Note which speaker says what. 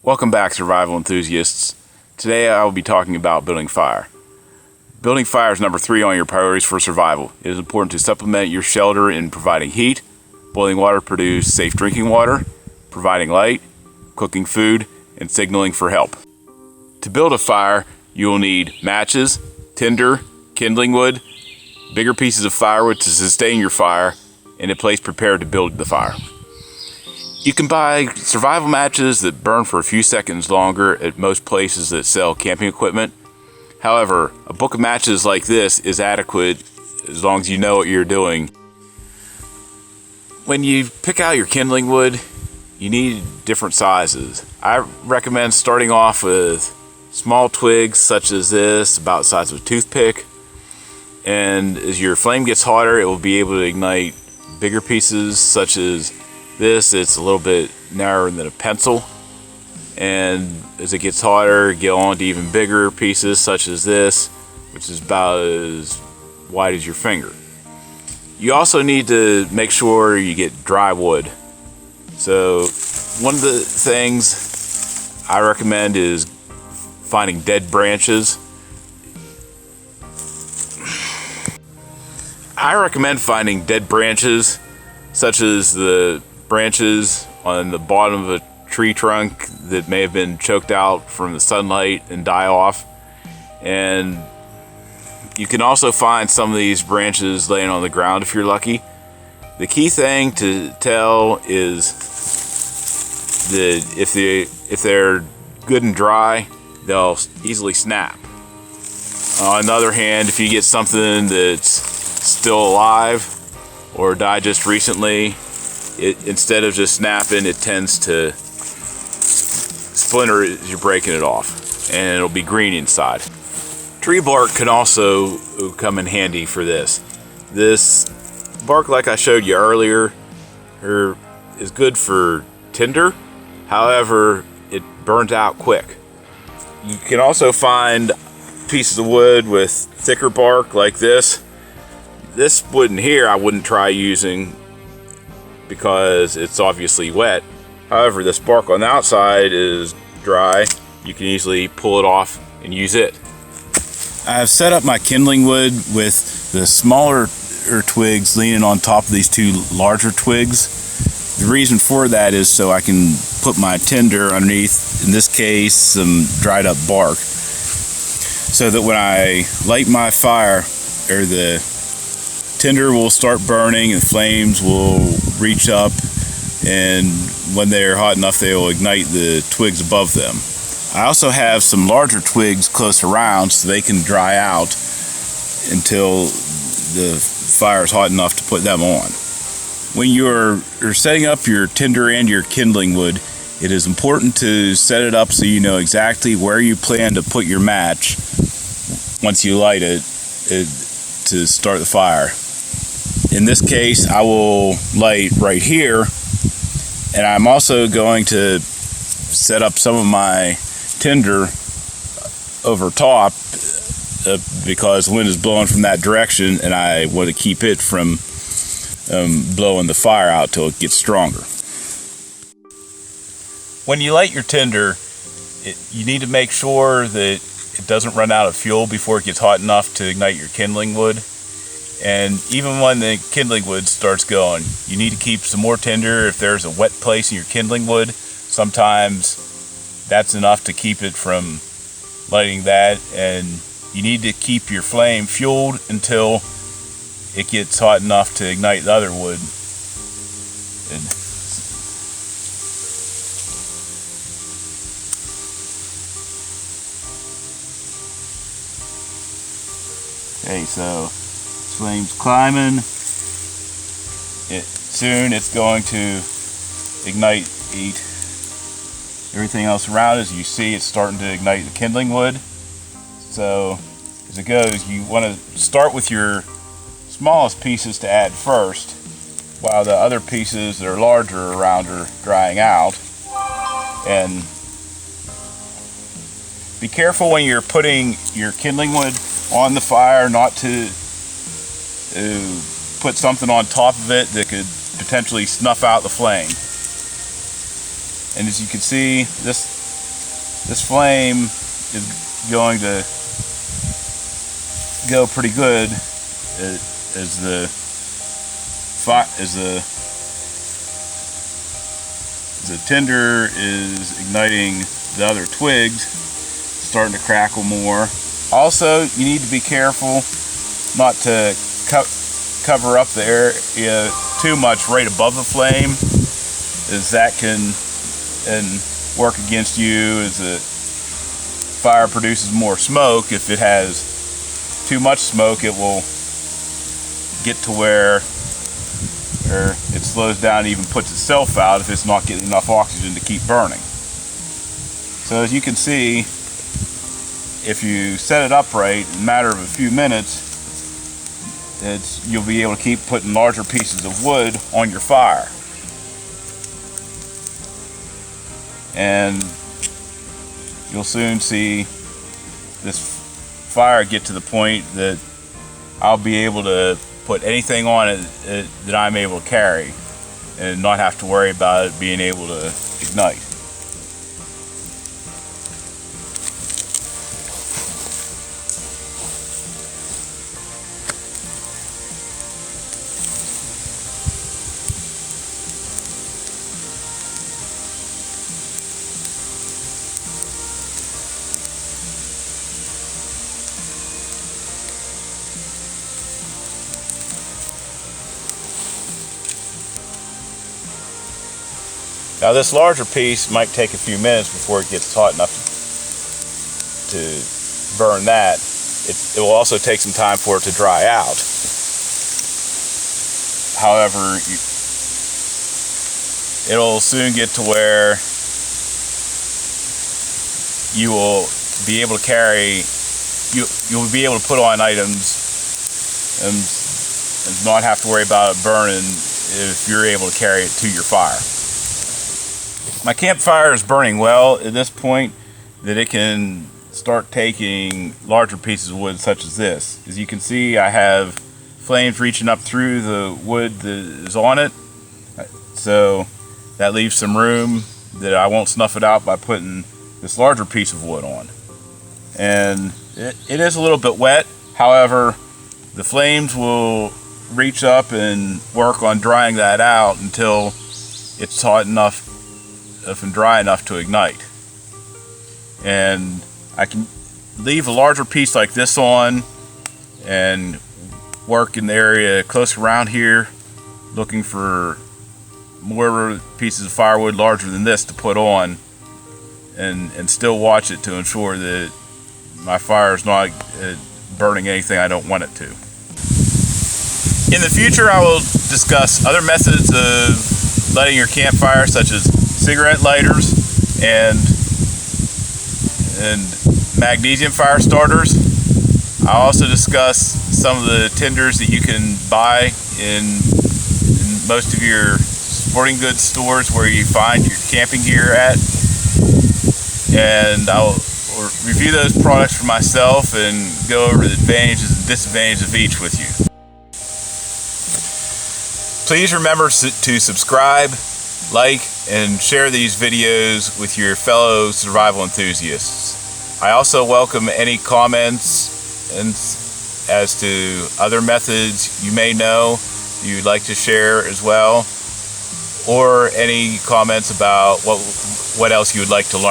Speaker 1: Welcome back, survival enthusiasts. Today I will be talking about building fire. Building fire is number 3 on your priorities for survival. It is important to supplement your shelter in providing heat, boiling water to produce safe drinking water, providing light, cooking food, and signaling for help. To build a fire, you will need matches, tinder, kindling wood, bigger pieces of firewood to sustain your fire, and a place prepared to build the fire. You can buy survival matches that burn for a few seconds longer at most places that sell camping equipment. However, a book of matches like this is adequate as long as you know what you're doing. When you pick out your kindling wood, you need different sizes. I recommend starting off with small twigs such as this, about the size of a toothpick. And as your flame gets hotter, it will be able to ignite bigger pieces such as this. It's a little bit narrower than a pencil, and as it gets hotter, get on to even bigger pieces such as this, which is about as wide as your finger. You also need to make sure you get dry wood. So one of the things I recommend is finding dead branches. I recommend finding dead branches, such as the branches on the bottom of a tree trunk that may have been choked out from the sunlight and die off. And you can also find some of these branches laying on the ground if you're lucky. The key thing to tell is that if they're good and dry, they'll easily snap. On the other hand, if you get something that's still alive or died just recently, instead of just snapping, it tends to splinter as you're breaking it off, and it'll be green inside. Tree bark can also come in handy for this. This bark, like I showed you earlier, is good for tinder. However, it burns out quick. You can also find pieces of wood with thicker bark like this. This wood in here I wouldn't try using because it's obviously wet. However, this bark on the outside is dry. You can easily pull it off and use it. I've set up my kindling wood with the smaller twigs leaning on top of these 2 larger twigs. The reason for that is so I can put my tinder underneath, in this case, some dried up bark, so that when I light my fire, or the tinder will start burning and flames will reach up, and when they're hot enough they will ignite the twigs above them. I also have some larger twigs close around so they can dry out until the fire is hot enough to put them on. When you're setting up your tinder and your kindling wood, it is important to set it up so you know exactly where you plan to put your match once you light it to start the fire. In this case, I will light right here, and I'm also going to set up some of my tinder over top because the wind is blowing from that direction, and I want to keep it from blowing the fire out till it gets stronger. When you light your tinder, you need to make sure that it doesn't run out of fuel before it gets hot enough to ignite your kindling wood. And even when the kindling wood starts going, you need to keep some more tinder. If there's a wet place in your kindling wood, sometimes that's enough to keep it from lighting that. And you need to keep your flame fueled until it gets hot enough to ignite the other wood. Okay, so flame's climbing. Soon it's going to ignite everything else around. As you see, it's starting to ignite the kindling wood. So as it goes, you want to start with your smallest pieces to add first, while the other pieces that are larger around are drying out. And be careful when you're putting your kindling wood on the fire not to put something on top of it that could potentially snuff out the flame. And as you can see, this this flame is going to go pretty good as the tinder is igniting the other twigs, starting to crackle more. Also, you need to be careful not to cover up the area too much right above the flame, as that can work against you as the fire produces more smoke. If it has too much smoke, it will get to where it slows down and even puts itself out if it's not getting enough oxygen to keep burning. So as you can see, if you set it up right, in a matter of a few minutes, you'll be able to keep putting larger pieces of wood on your fire. And you'll soon see this fire get to the point that I'll be able to put anything on it that I'm able to carry and not have to worry about it being able to ignite. Now this larger piece might take a few minutes before it gets hot enough to burn that. It will also take some time for it to dry out. However, it'll soon get to where you will be able to carry, you'll be able to put on items and not have to worry about it burning if you're able to carry it to your fire. My campfire is burning well at this point that it can start taking larger pieces of wood such as this. As you can see, I have flames reaching up through the wood that is on it, so that leaves some room that I won't snuff it out by putting this larger piece of wood on. And it is a little bit wet, however the flames will reach up and work on drying that out until it's hot enough and dry enough to ignite. And I can leave a larger piece like this on and work in the area close around here looking for more pieces of firewood larger than this to put on, and still watch it to ensure that my fire is not burning anything I don't want it to. In the future, I will discuss other methods of lighting your campfire, such as cigarette lighters and magnesium fire starters. I'll also discuss some of the tinders that you can buy in most of your sporting goods stores where you find your camping gear at, and I'll review those products for myself and go over the advantages and disadvantages of each with you. Please remember to subscribe, like, and share these videos with your fellow survival enthusiasts. I also welcome any comments as to other methods you may know you'd like to share as well, or any comments about what else you would like to learn.